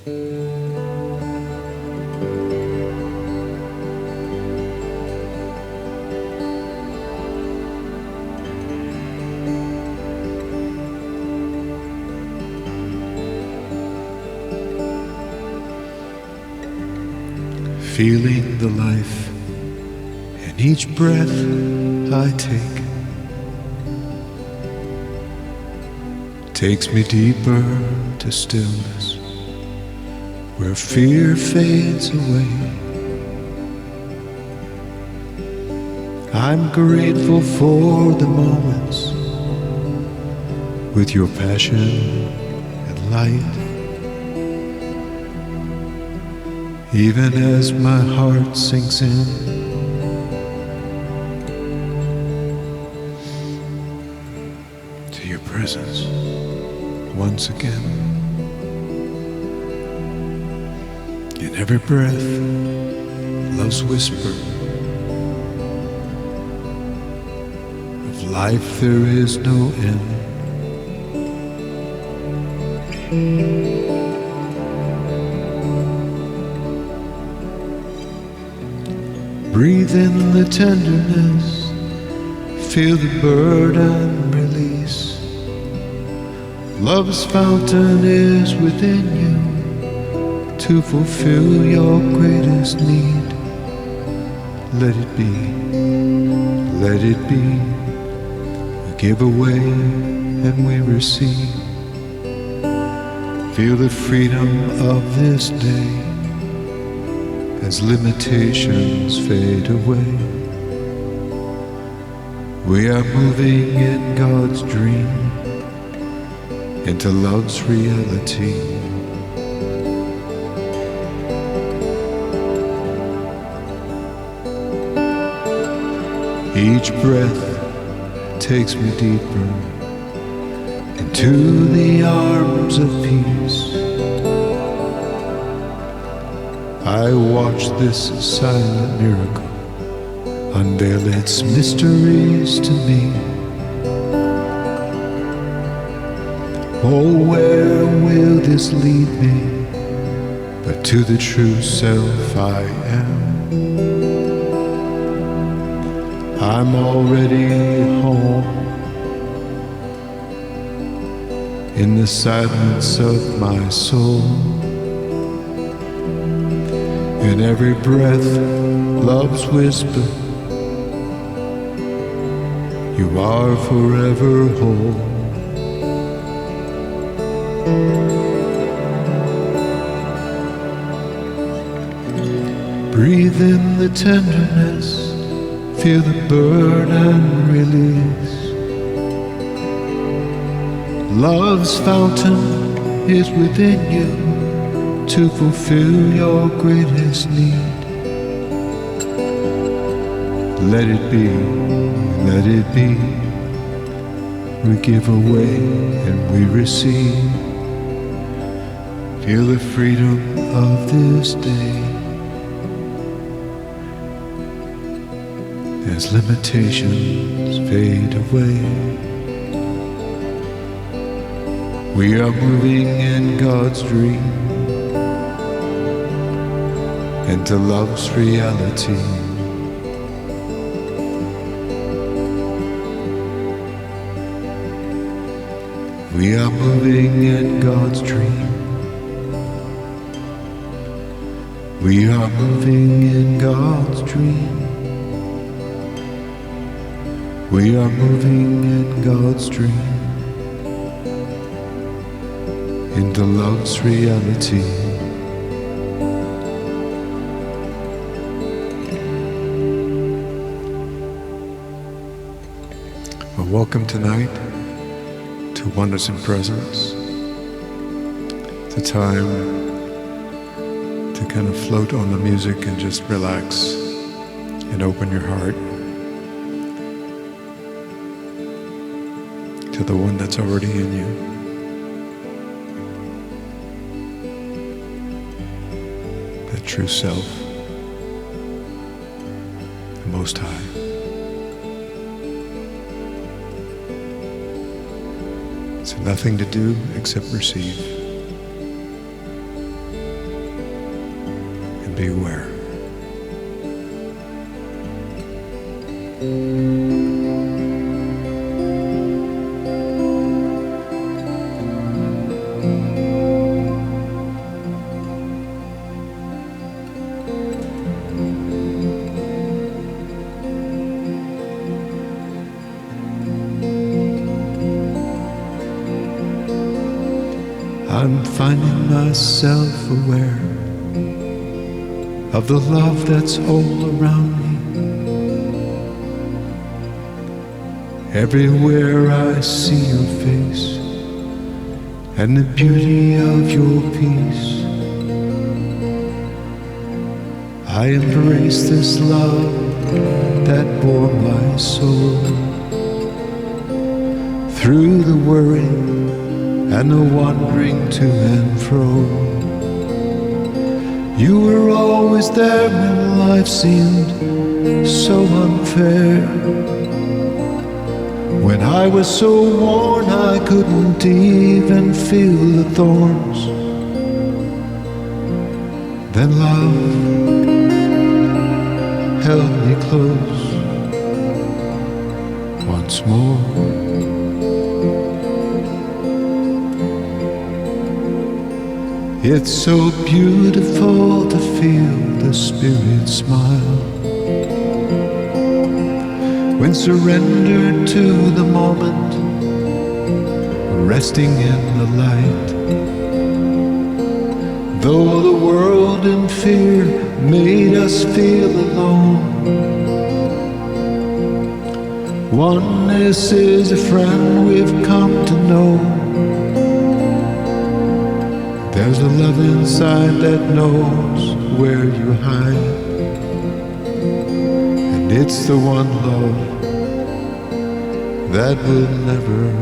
Feeling the life in each breath I take, takes me deeper to stillness where fear fades away. I'm grateful for the moments with your passion and light. Even as my heart sinks in to your presence once again. In every breath, love's whisper of life there is no end. Breathe in the tenderness, feel the burden release. Love's fountain is within you to fulfill your greatest need. Let it be, let it be. We give away and we receive. Feel the freedom of this day as limitations fade away. We are moving in God's dream into love's reality. Each breath takes me deeper into the arms of peace. I watch this silent miracle unveil its mysteries to me. Oh, where will this lead me but to the true self I am? I'm already home in the silence of my soul. In every breath, love's whisper, you are forever whole. Breathe in the tenderness, feel the burden release. Love's fountain is within you to fulfill your greatest need. Let it be, let it be. We give away and we receive. Feel the freedom of this day as limitations fade away. We are moving in God's dream into love's reality. We are moving in God's dream. We are moving in God's dream. We are moving in God's dream into love's reality. Well, welcome tonight to Oneness in Presence. It's a time to kind of float on the music and just relax and open your heart to the one that's already in you. That true self, the Most High. So nothing to do except receive. beware. I'm finding myself aware of the love that's all around me. Everywhere I see your face and the beauty of your peace, I embrace this love that bore my soul through the worry and the wandering to and fro. You were always there when life seemed so unfair, when I was so worn I couldn't even feel the thorns. Then love held me close once more. It's so beautiful to feel the Spirit smile when surrendered to the moment, resting in the light. Though the world in fear made us feel alone, oneness is a friend we've come to know. There's a love inside that knows where you hide, and it's the one love that will never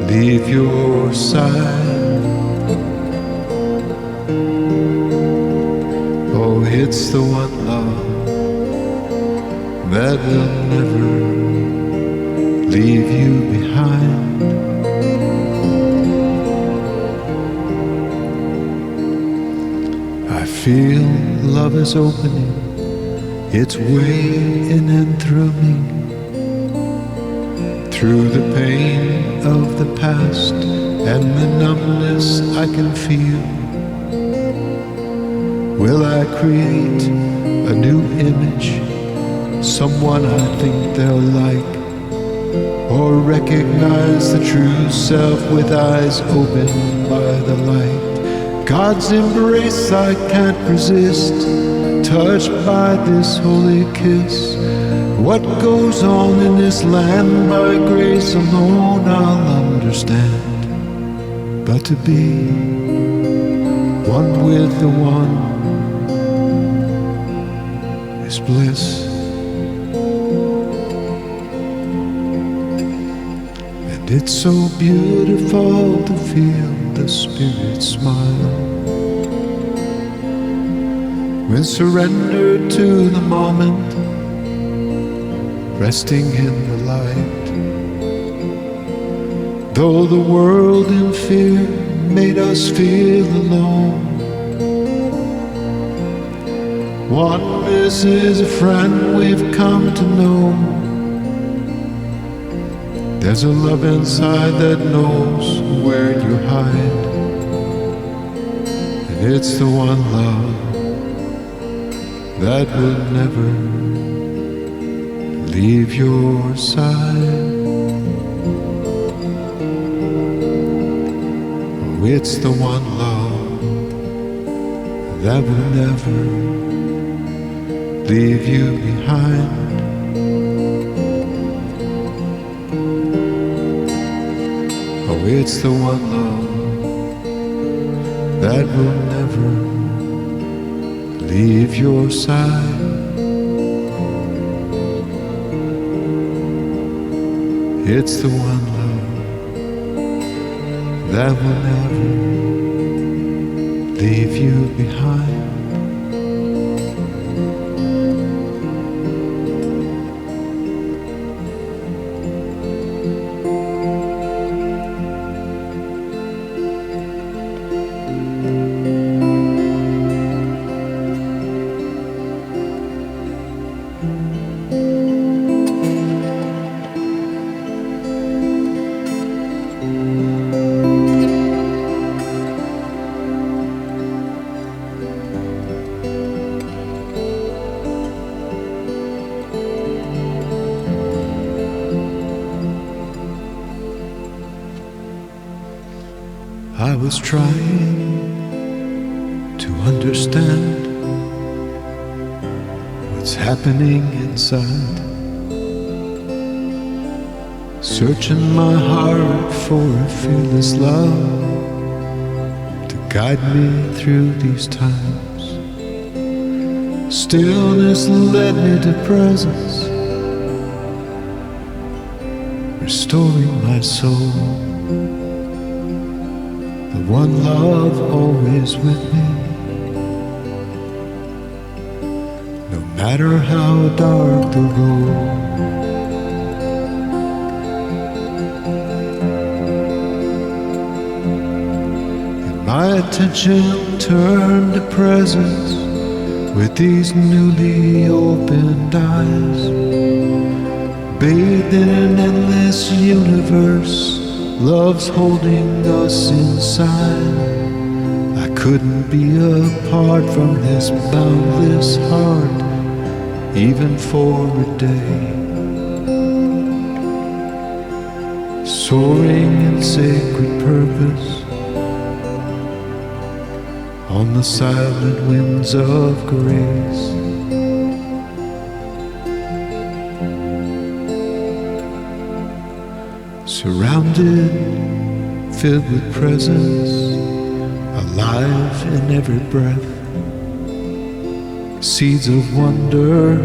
leave your side. Oh, it's the one love that will never leave you behind. I feel love is opening its way in and through me, through the pain of the past and the numbness I can feel. Will I create a new image, someone I think they'll like, or recognize the true self with eyes opened by the light? God's embrace I can't resist, touched by this holy kiss. What goes on in this land by grace alone I'll understand. But to be one with the one is bliss. And it's so beautiful to feel the Spirit smile when surrendered to the moment, resting in the light. Though the world in fear made us feel alone, oneness is a friend we've come to know. There's a love inside that knows where you hide, and it's the one love that will never leave your side. Oh, it's the one love that will never leave you behind. Oh, it's the one love that will never leave your side. It's the one love that will never leave you behind. was trying to understand what's happening inside, searching my heart for a fearless love to guide me through these times. Stillness led me to presence, restoring my soul. The one love always with me, no matter how dark the road. And my attention turned to presence with these newly opened eyes, bathed in an endless universe. Love's holding us inside. I couldn't be apart from this boundless heart, even for a day. Soaring in sacred purpose on the silent winds of grace. Surrounded, filled with presence, alive in every breath. Seeds of wonder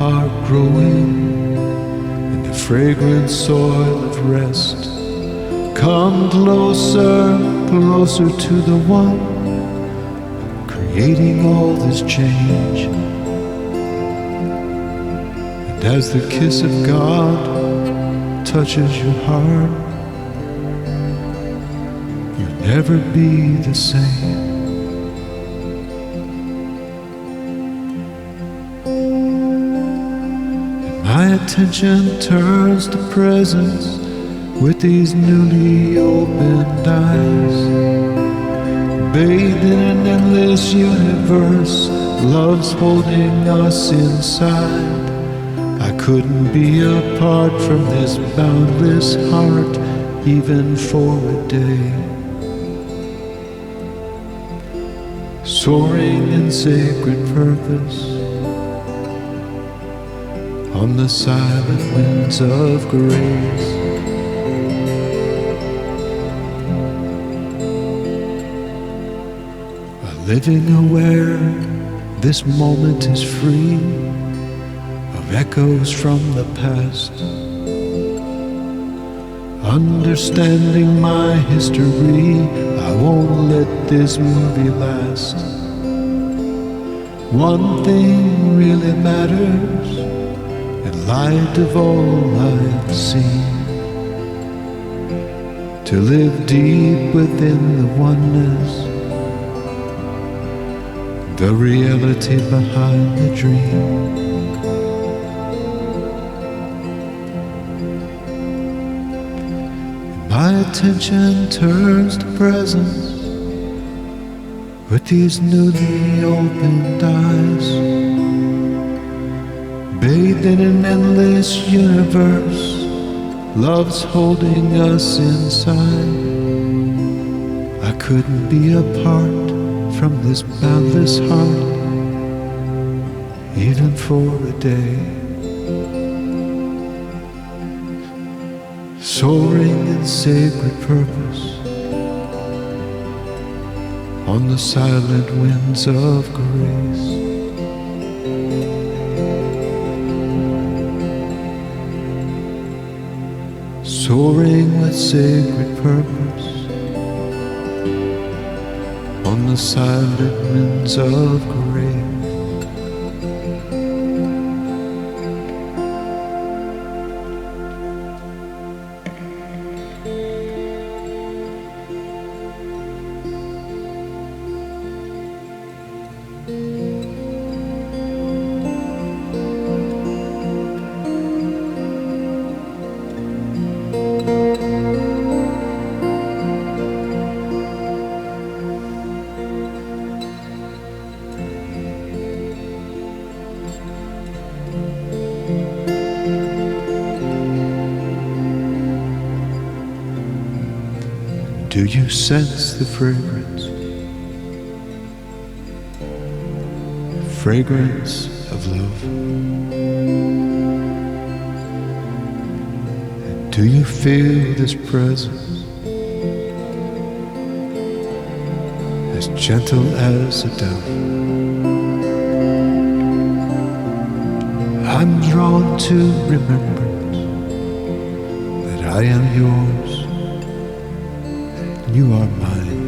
are growing in the fragrant soil of rest. Come closer, closer to the one creating all this change. And as the kiss of God touches your heart, you'll never be the same. And my attention turns to presence with these newly opened eyes, bathed in an endless universe. Love's holding us inside. I couldn't be apart from this boundless heart, even for a day. Soaring in sacred purpose on the silent winds of grace. Living aware this moment is free of echoes from the past, understanding my history. I won't let this movie last. One thing really matters in light of all I've seen: to live deep within the oneness, the reality behind the dream. My attention turns to presence with these newly opened eyes, bathed in an endless universe. Love's holding us inside. I couldn't be apart from this boundless heart, even for a day. Soaring in sacred purpose on the silent winds of grace. Soaring with sacred purpose on the silent winds of grace. Do you sense the fragrance? Fragrance of love? And do you feel this presence as gentle as a dove? I'm drawn to remembrance that I am yours and you are mine.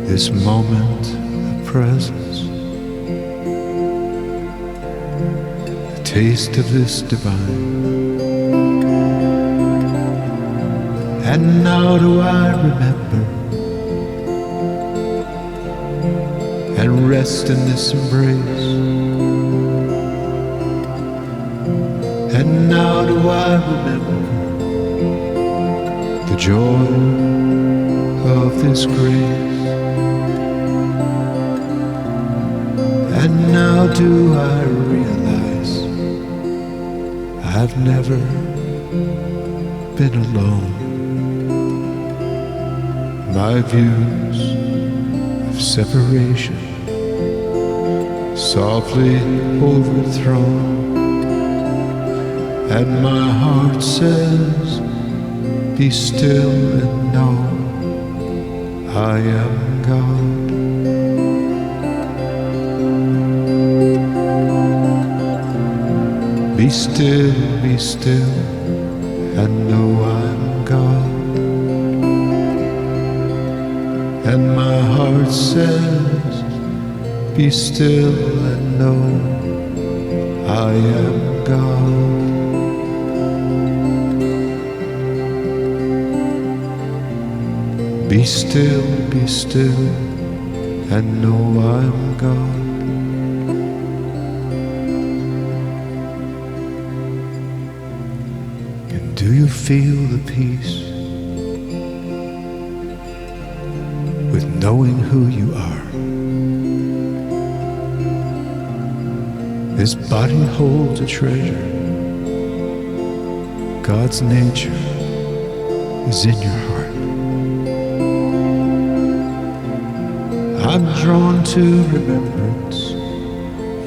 This moment of presence, the taste of this divine. And now do I remember and rest in this embrace. And now do I remember the joy of this grace. And now do I realize I've never been alone. My views of separation softly overthrown, and my heart says, be still and know I am God. Be still, and know I'm God. And my heart says, be still and know I am God. Be still, and know I'm God. And do you feel the peace with knowing who you are? This body holds a treasure. God's nature is in your heart. I'm drawn to remembrance.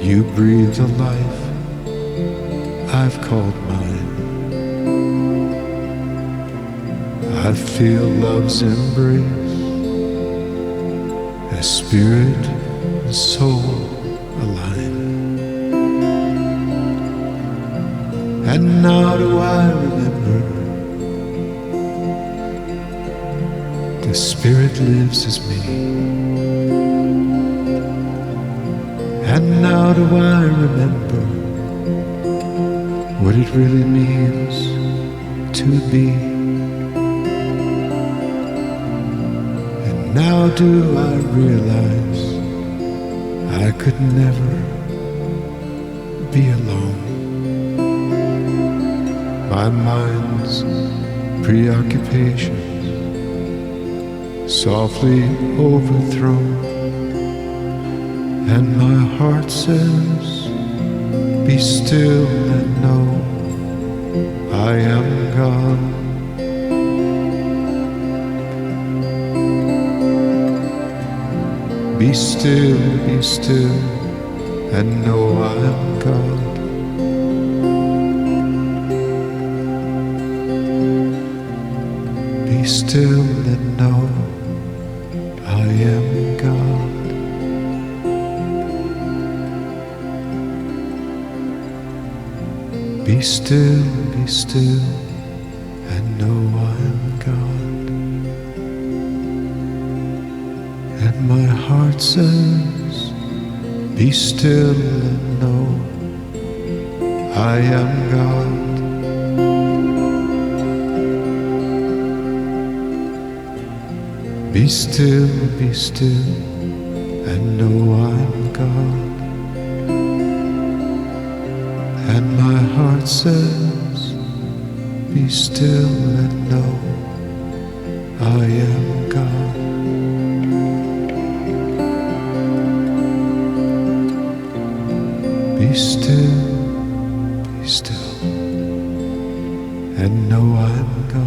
You breathe the life I've called mine. I feel love's embrace as spirit and soul align. And now do I remember the spirit lives as me. And now do I remember what it really means to be. And now do I realize I could never be alone. My mind's preoccupations softly overthrown, and my heart says, be still and know I am God. Be still, and know I am God. Be still and know I am God. Be still, and know I am God. And my heart says, be still and know I am God. Be still, and know I'm God. And my heart says, be still and know I am God. Be still, and know I'm God.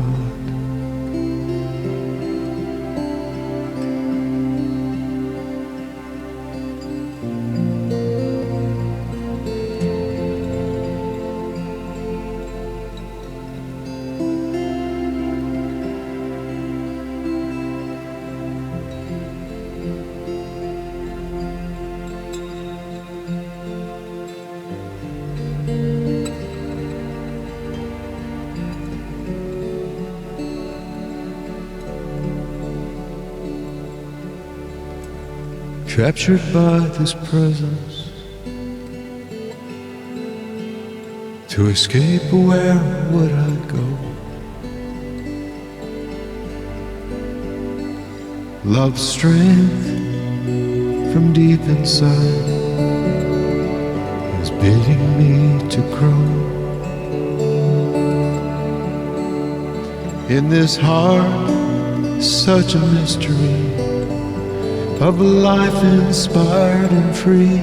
Captured by this presence, to escape, where would I go? Love's strength from deep inside is bidding me to grow. In this heart, such a mystery of a life inspired and free.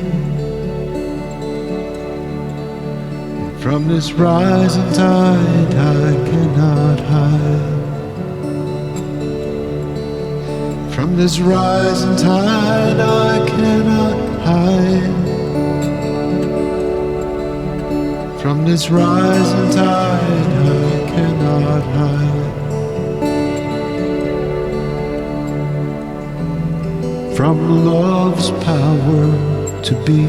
And from this rising tide I cannot hide. From this rising tide I cannot hide. From this rising tide I cannot hide. From love's power to be.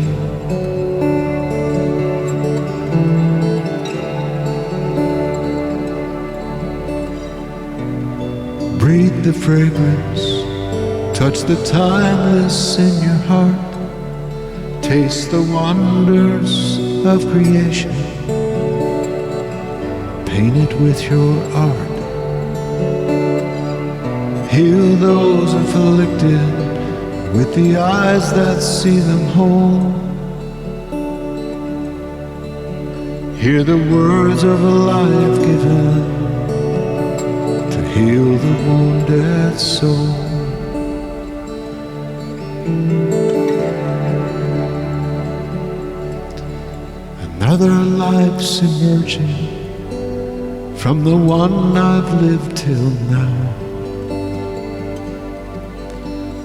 Breathe the fragrance, touch the timeless in your heart. Taste the wonders of creation. Paint it with your art. Heal those afflicted with the eyes that see them whole. Hear the words of a life given to heal the wounded soul. Another life's emerging from the one I've lived till now.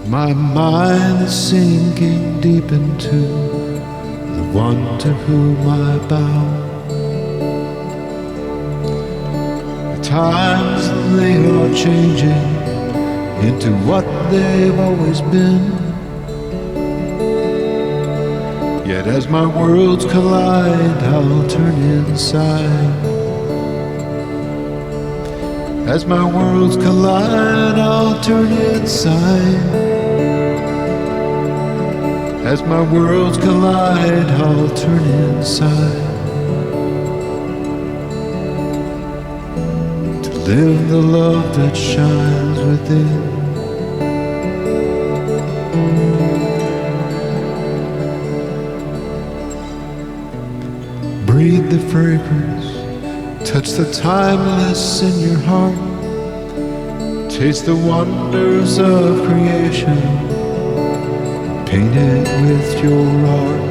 My mind is sinking deep into the one to whom I bow. The times they are changing into what they've always been. Yet as my worlds collide, I'll turn inside. As my worlds collide, I'll turn inside. As my worlds collide, I'll turn inside. To live the love that shines within. Breathe the fragrance, touch the timeless in your heart. Taste the wonders of creation. Paint it with your art.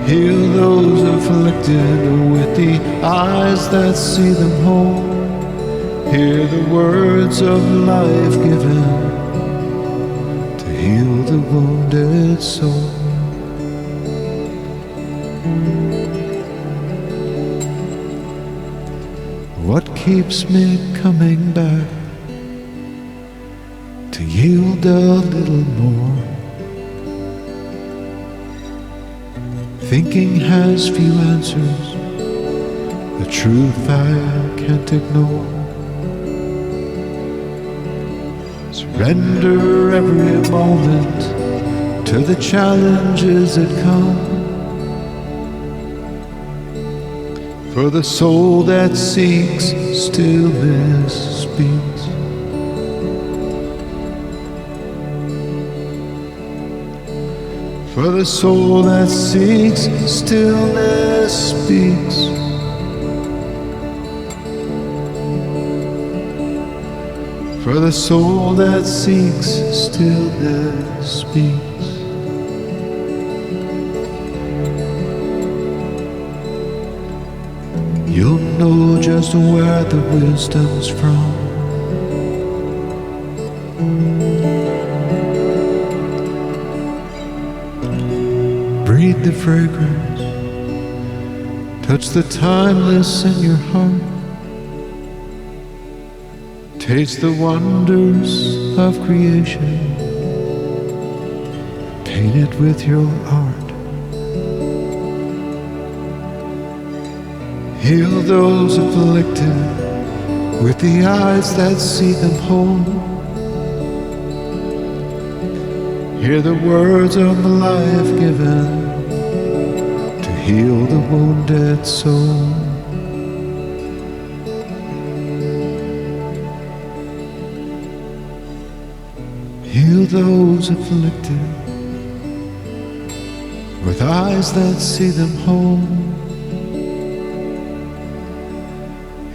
Heal those afflicted with the eyes that see them whole. Hear the words of life given to heal the wounded soul. What keeps me coming back to yield a little more? Thinking has few answers, the truth I can't ignore. Surrender every moment to the challenges that come. For the soul that seeks stillness speaks. For the soul that seeks stillness speaks. For the soul that seeks stillness speaks. you'll know just where the wisdom's from. Breathe the fragrance, touch the timeless in your heart. Taste the wonders of creation, paint it with your art. Heal those afflicted with the eyes that see them whole. Hear the words of life given to heal the wounded soul. Heal those afflicted with eyes that see them whole.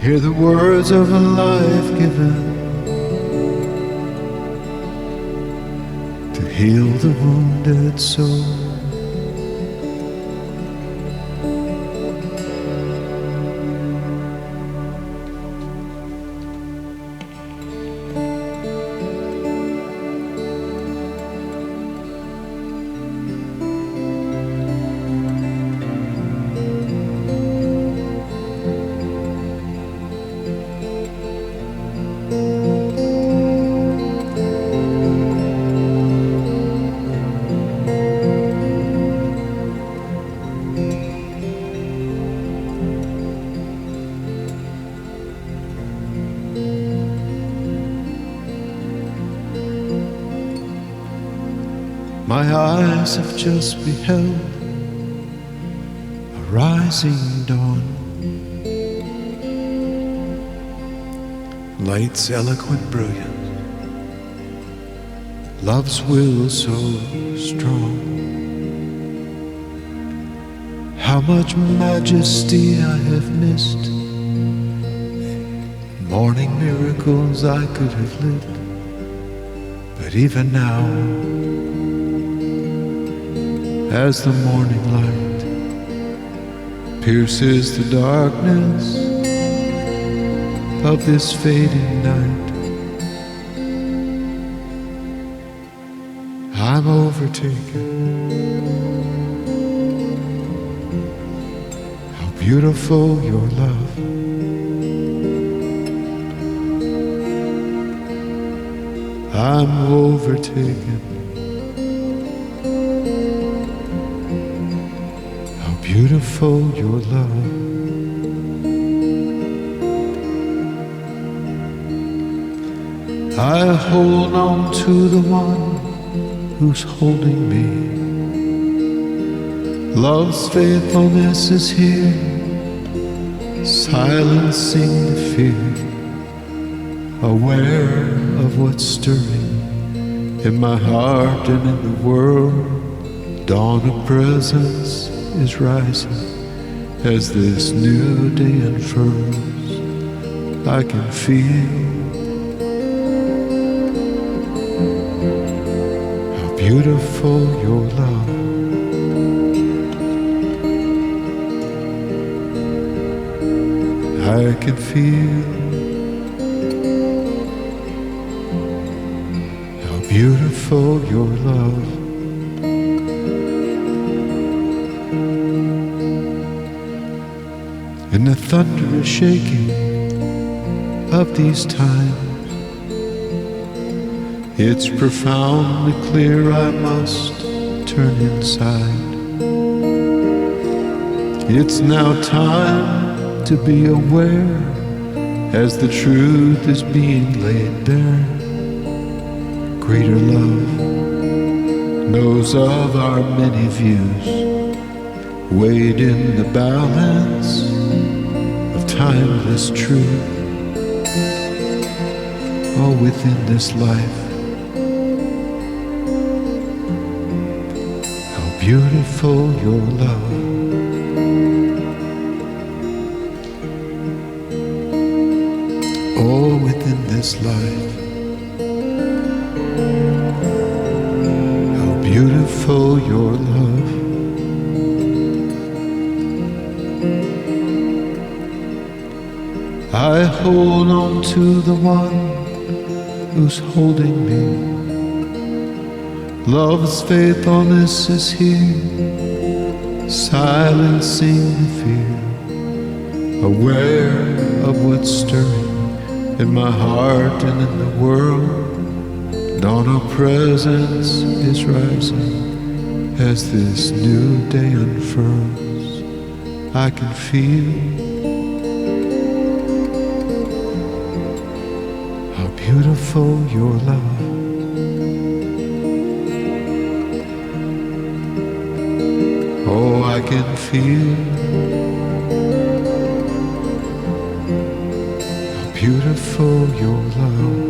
Hear the words of a life given to heal the wounded soul. My eyes have just beheld a rising dawn. Light's eloquent brilliance, love's will so strong. How much majesty I have missed, morning miracles I could have lived. But even now, as the morning light pierces the darkness of this fading night, I'm overtaken. How beautiful your love. I'm overtaken. Beautiful your love. I hold on to the one who's holding me. Love's faithfulness is here, silencing the fear, aware of what's stirring in my heart and in the world. Dawn of presence is rising as this new day unfurls. I can feel how beautiful your love. I can feel how beautiful your love. In the thunderous shaking of these times, it's profoundly clear I must turn inside. It's now time to be aware as the truth is being laid bare. Greater love knows of our many views, weighed in the balance of timeless truth. All within this life, how beautiful your love. All within this life, how beautiful your love. I hold on to the one who's holding me. Love's faithfulness is here, silencing the fear, aware of what's stirring in my heart and in the world. Dawn of presence is rising as this new day unfurls. I can feel how beautiful your love. Oh, I can feel how beautiful your love.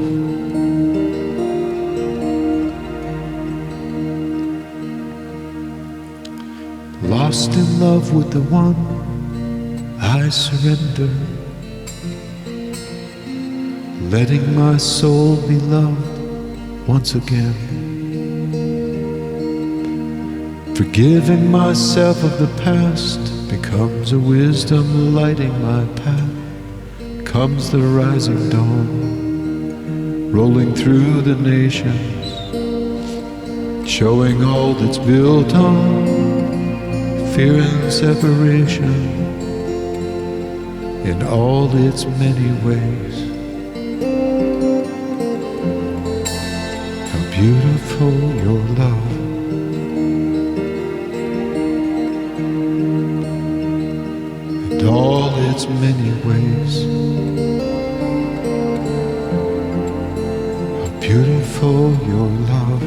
Lost in love with the one, I surrender, letting my soul be loved once again. Forgiving myself of the past becomes a wisdom lighting my path. Comes the rising dawn, rolling through the nations, showing all that's built on fear and separation in all its many ways. How beautiful your love. In all its many ways. How beautiful your love.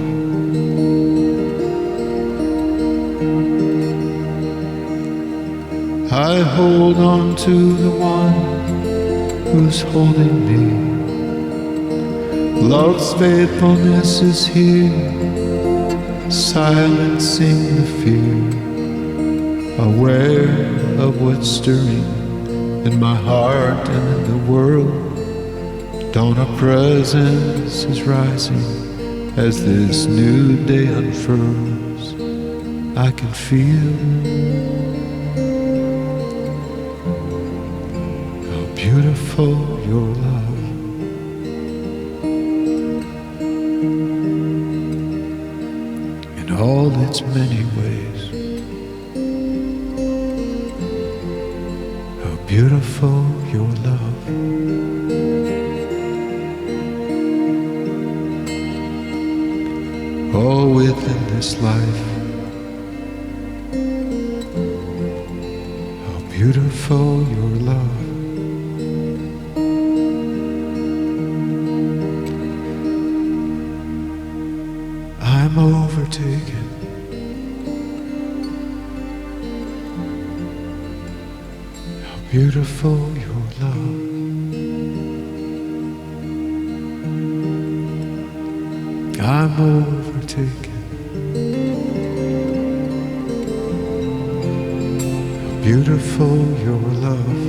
I hold on to the one who's holding me. Love's faithfulness is here, silencing the fear, aware of what's stirring in my heart and in the world. Dawn of presence is rising as this new day unfurls. I can feel beautiful your love. In all its many ways. How beautiful your love. Oh, within this life, how beautiful your love. I'm overtaken. How beautiful your love. I'm overtaken. How beautiful your love.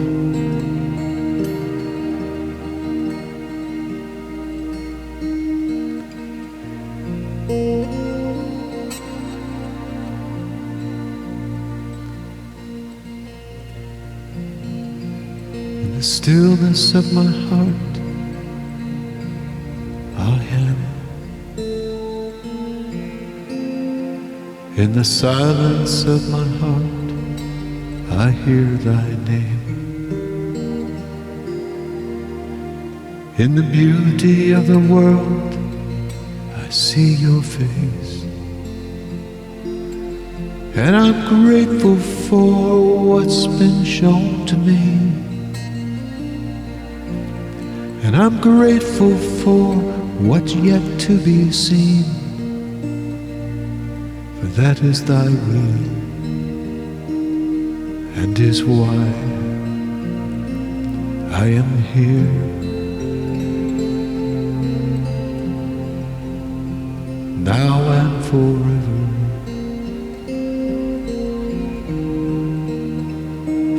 In the stillness of my heart, I am. In the silence of my heart, I hear thy name. In the beauty of the world, I see your face. And I'm grateful for what's been shown to me. And I'm grateful for what's yet to be seen. For that is thy will, and is why I am here. Now and forever.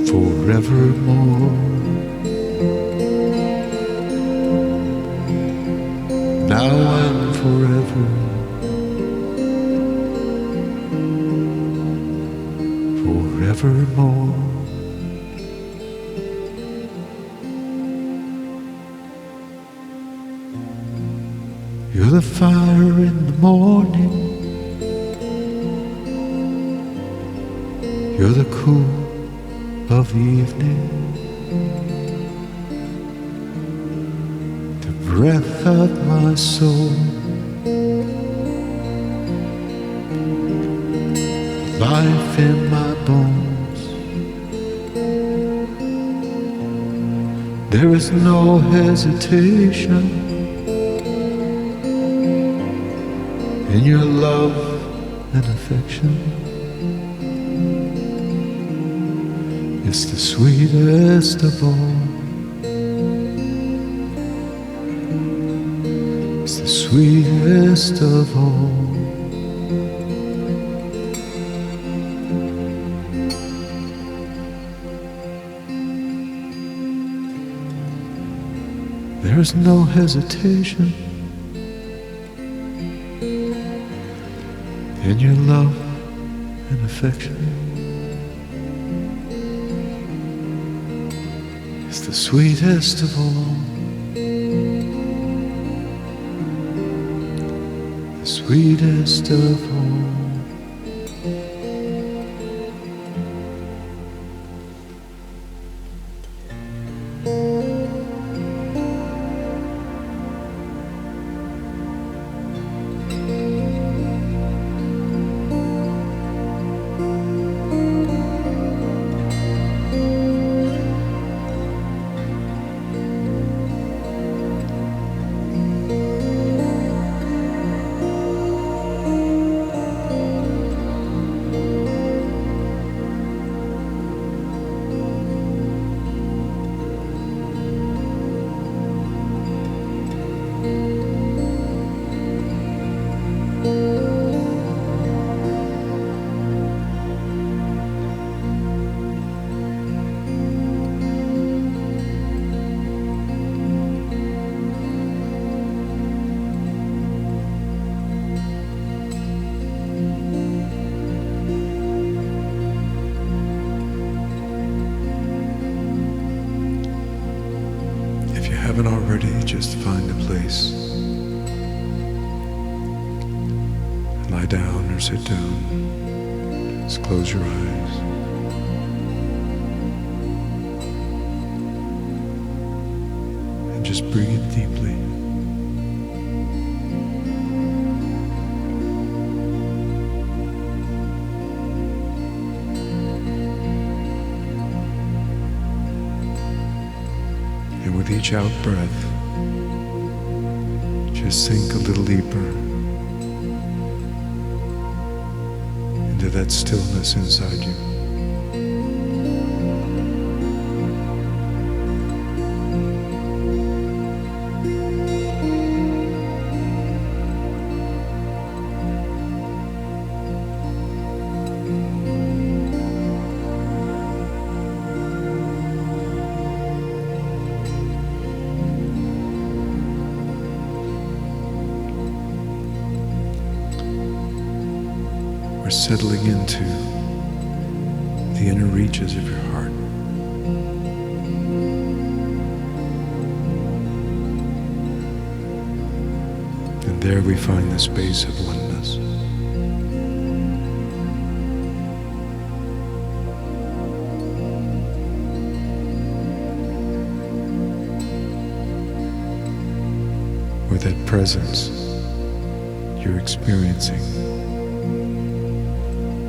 Forevermore. Now and forever. Forevermore. You're the fire in the morning. You're the cool of the evening. The breath of my soul. Life in my bones. There is no hesitation in your love and affection. It's the sweetest of all. It's the sweetest of all. There is no hesitation in your love and affection. It's the sweetest of all. The sweetest of all. Haven't already, just find a place. Lie down or sit down. Just close your eyes. And just breathe deeply. And with each out breath, just sink a little deeper into that stillness inside you. We're settling into the inner reaches of your heart. And there we find the space of oneness. Where that presence you're experiencing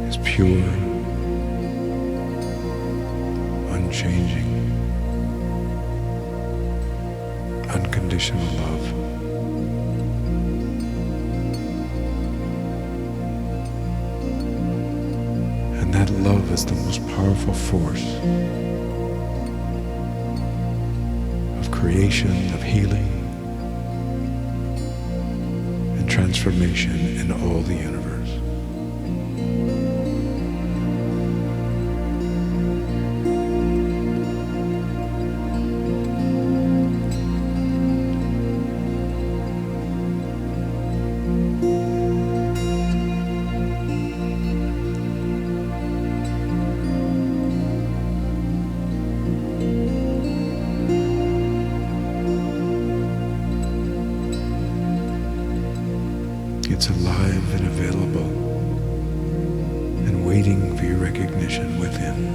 is pure, unchanging, unconditional love. And that love is the most powerful force of creation, of healing, and transformation in all the universe. It's alive and available and waiting for your recognition within.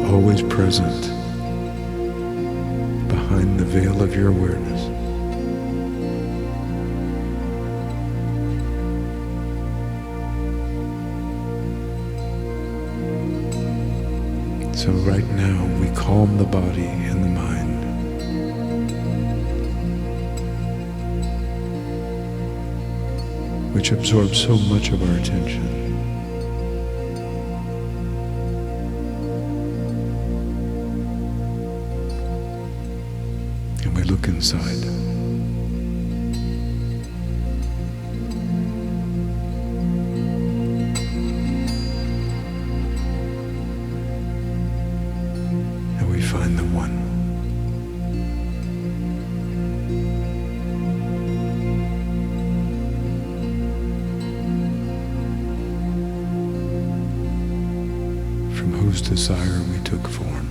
Always present behind the veil of your awareness. So right now we calm the body and the mind. Which absorbs so much of our attention. And we look inside. And we find the one. From whose desire we took form.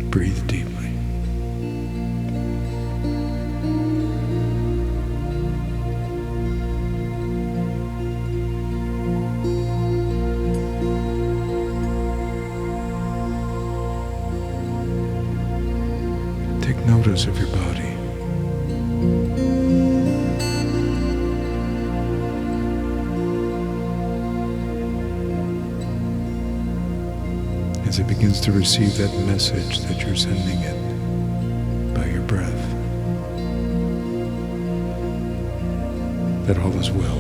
Breathe deeply. Take notice of your body. As it begins to receive that message that you're sending it by your breath, that all is well.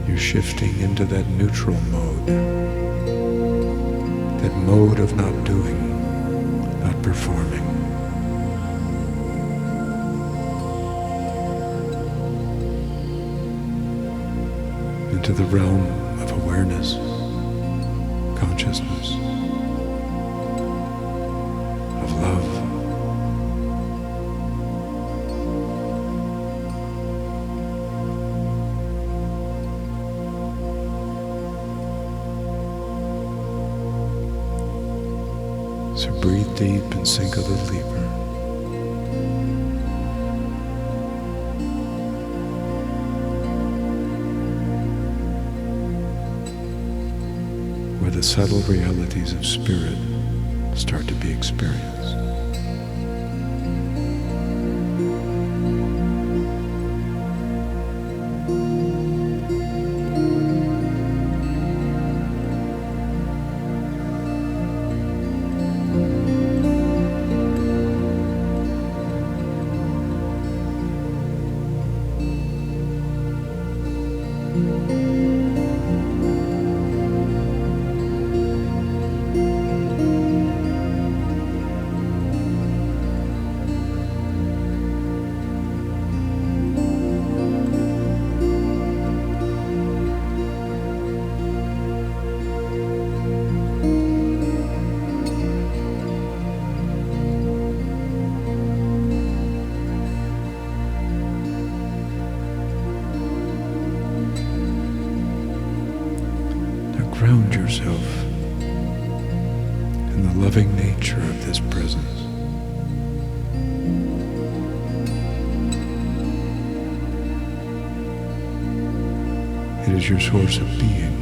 You're shifting into that neutral mode, that mode of not doing, not performing. Into the realm of awareness, consciousness, of love. So breathe deep and sink a little deeper. Where the subtle realities of spirit start to be experienced. Ground yourself in the loving nature of this presence. It is your source of being.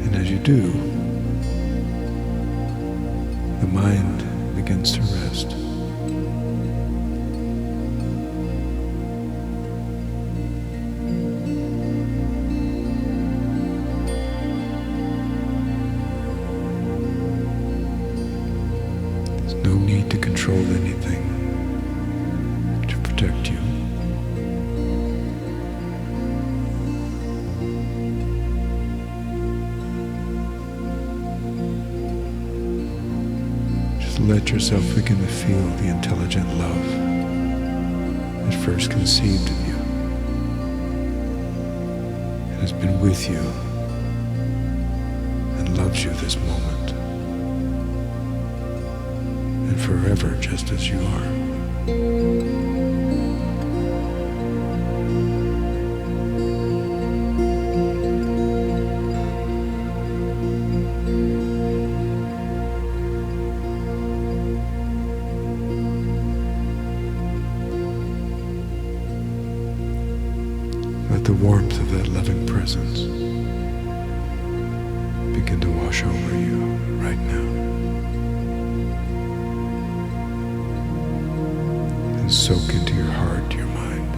And as you do, mind begins to rest. There's no need to control anything to protect you. Let yourself begin to feel the intelligent love that first conceived in you. It has been with you and loves you this moment and forever just as you are. Let the warmth of that loving presence begin to wash over you right now and soak into your heart, your mind.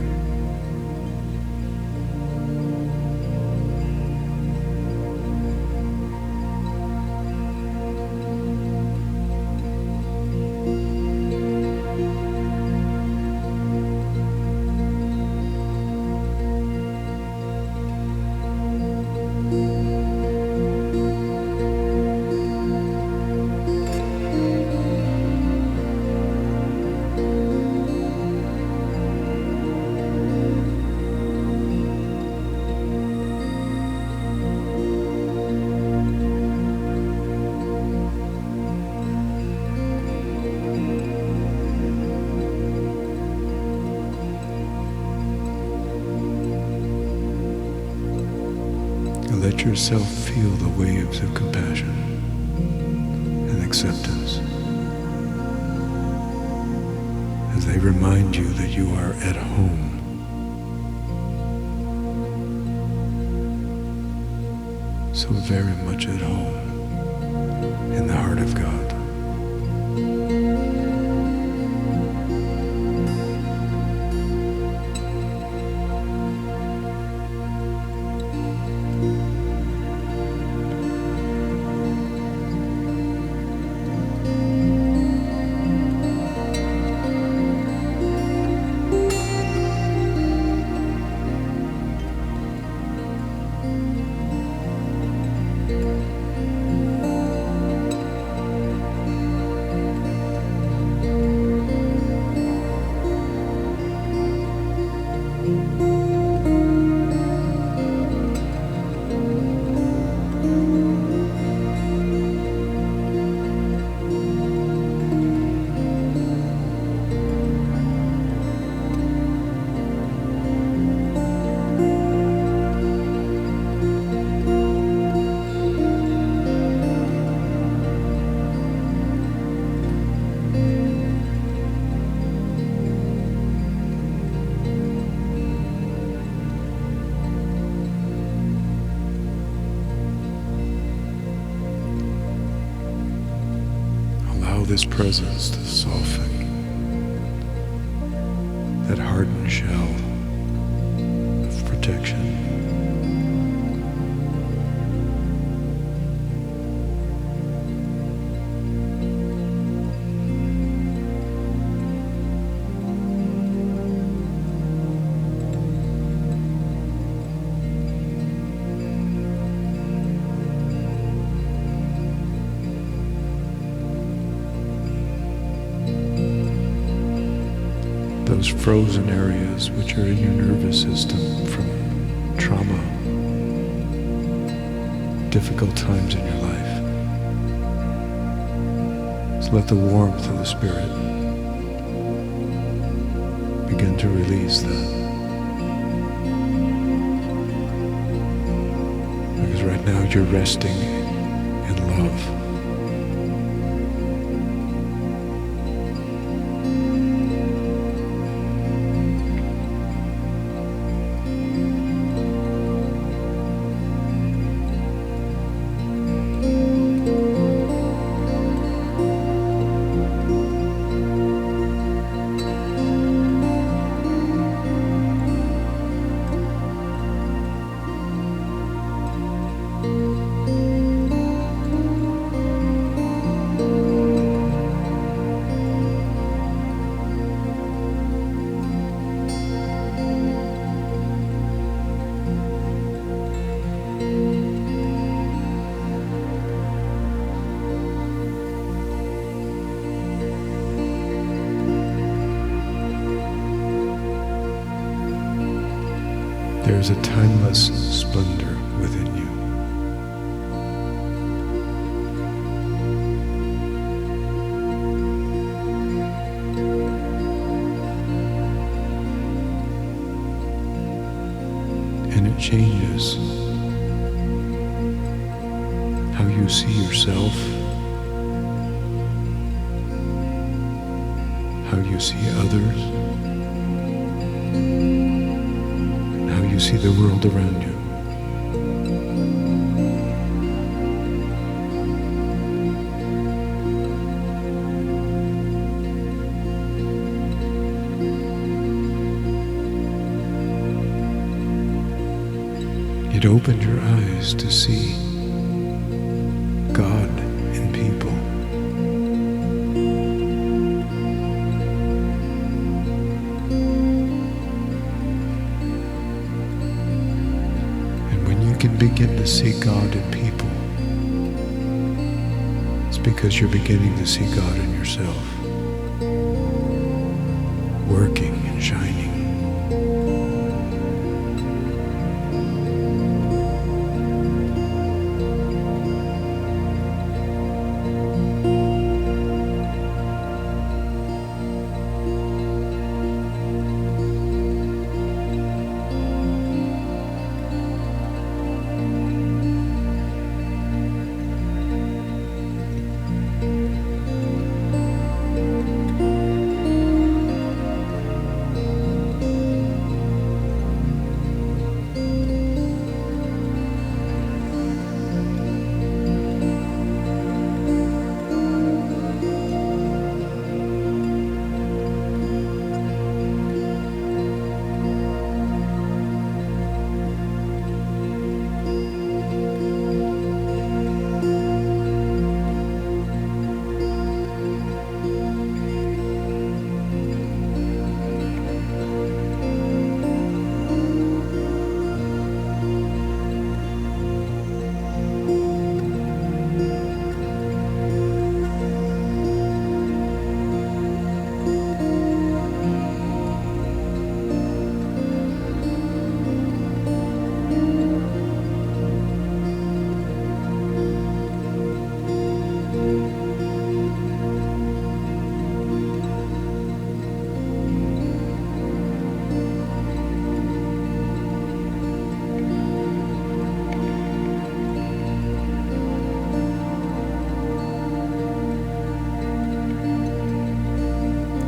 Let yourself feel the waves of compassion and acceptance as they remind you that you are at home. So very much at home in the heart of God. This presence to soften that hardened shell of protection. Those frozen areas which are in your nervous system from trauma, difficult times in your life. So let the warmth of the Spirit begin to release that. Because right now you're resting in love. there's a timeless splendor within you. And it changes how you see yourself, how you see others, and how you see the world around you. It opened your eyes to see God in people. And when you can begin to see God in people, it's because you're beginning to see God in yourself, working and shining.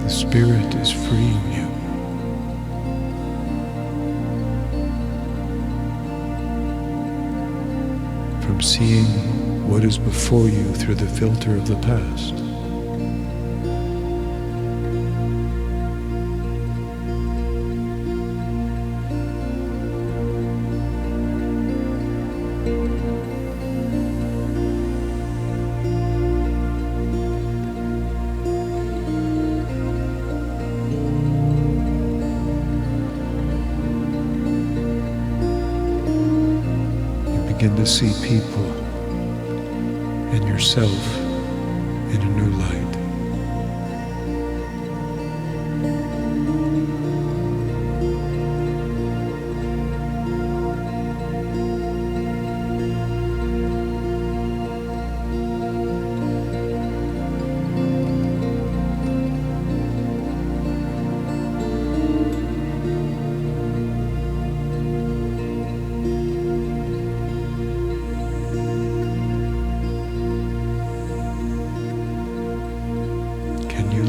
The Spirit is freeing you from seeing what is before you through the filter of the past. Begin to see people and yourself in a new light.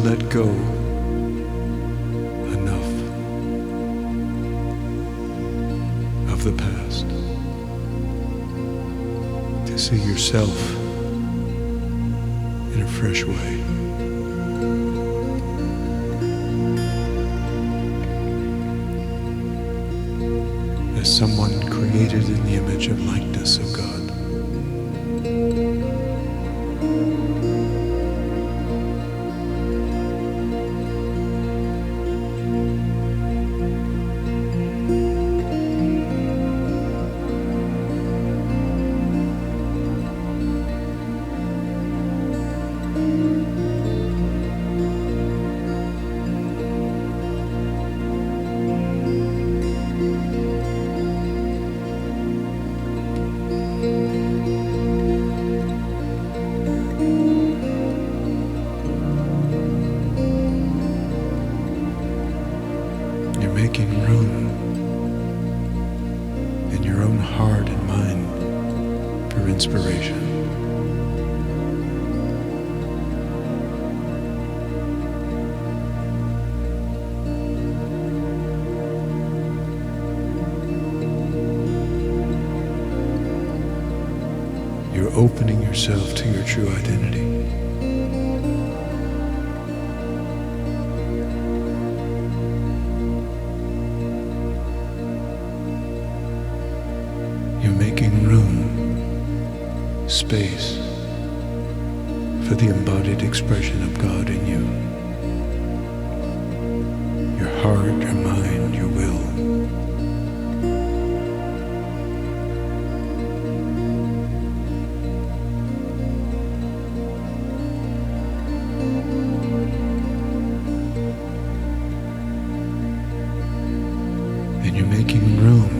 Let go enough of the past to see yourself in a fresh way. As someone created in the image and likeness of God. inspiration. You're opening yourself to your true identity. You're making room, space, for the embodied expression of God in you. Your heart, your mind, your will. And you're making room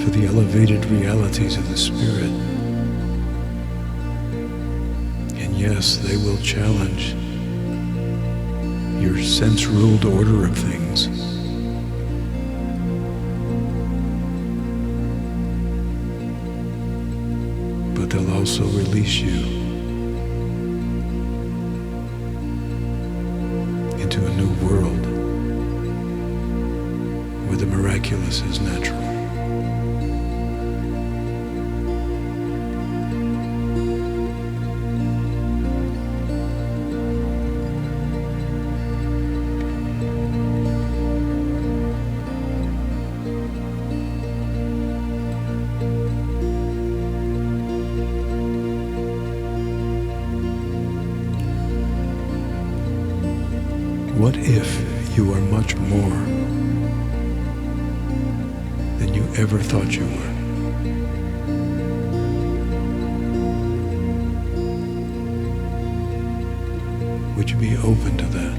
for the elevated realities of the Spirit. And yes, they will challenge your sense-ruled order of things. But they'll also release you into a new world where the miraculous is natural. What if you are much more than you ever thought you were? Would you be open to that?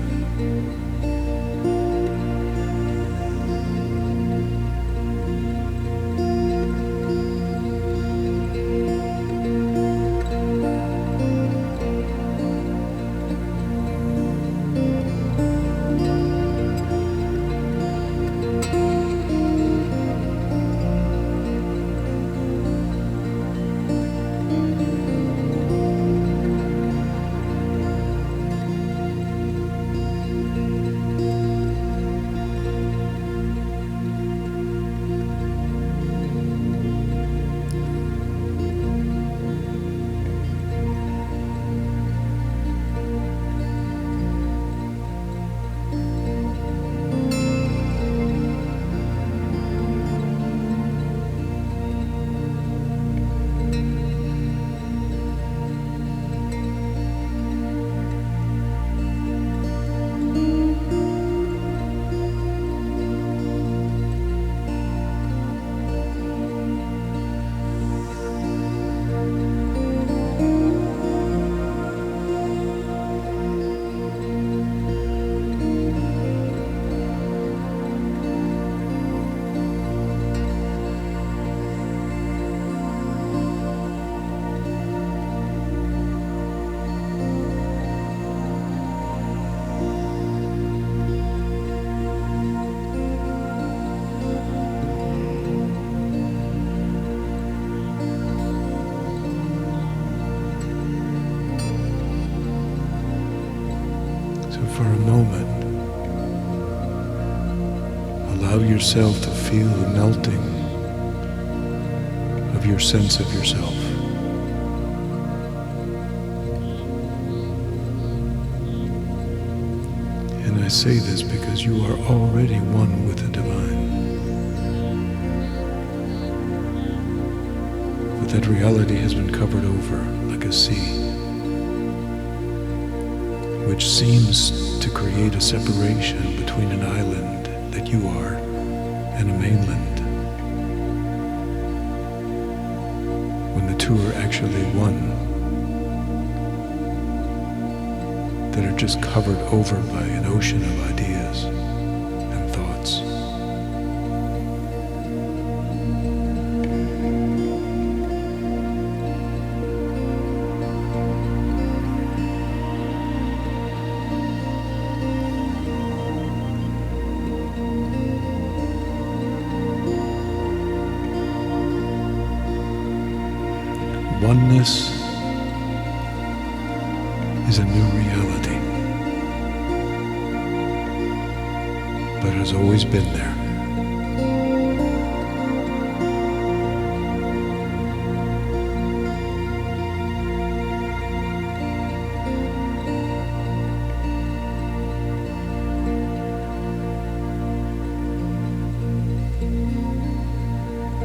For a moment, allow yourself to feel the melting of your sense of yourself. And I say this because you are already one with the divine. But that reality has been covered over like a sea, which seems to create a separation between an island that you are and a mainland, when the two are actually one, that are just covered over by an ocean of ideas and thoughts. oneness is a new reality, but has always been there.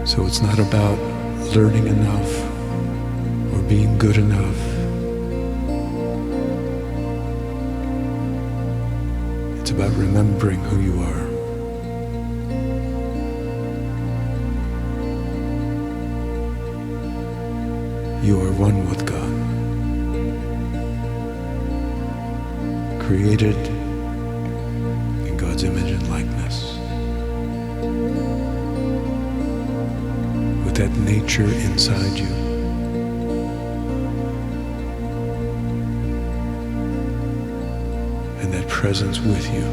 So it's not about learning enough or being good enough. It's about remembering who you are. You are one with God, created in God's image and likeness, with that nature inside you. And that presence with you.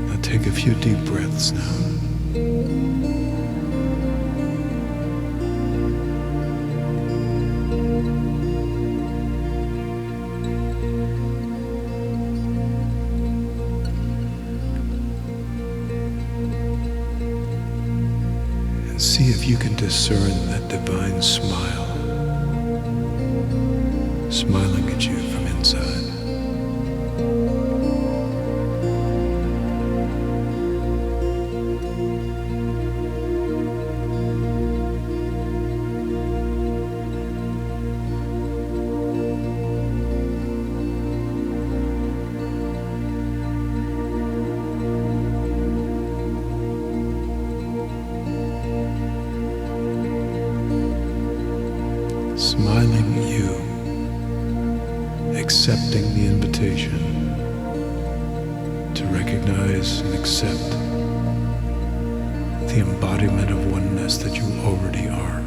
Now take a few deep breaths now. And see if you can discern that divine smile, smiling at you from inside. Smiling at you, accepting the invitation to recognize and accept the embodiment of oneness that you already are.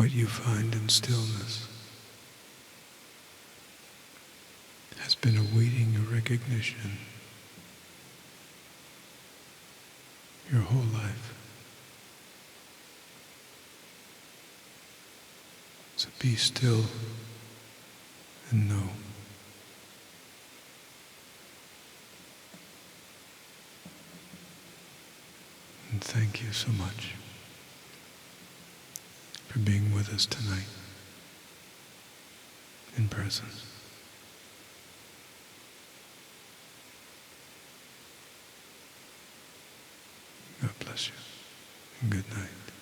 what you find in stillness has been awaiting your recognition your whole life. So be still and know. And thank you so much for being with us tonight in presence. God bless you, and good night.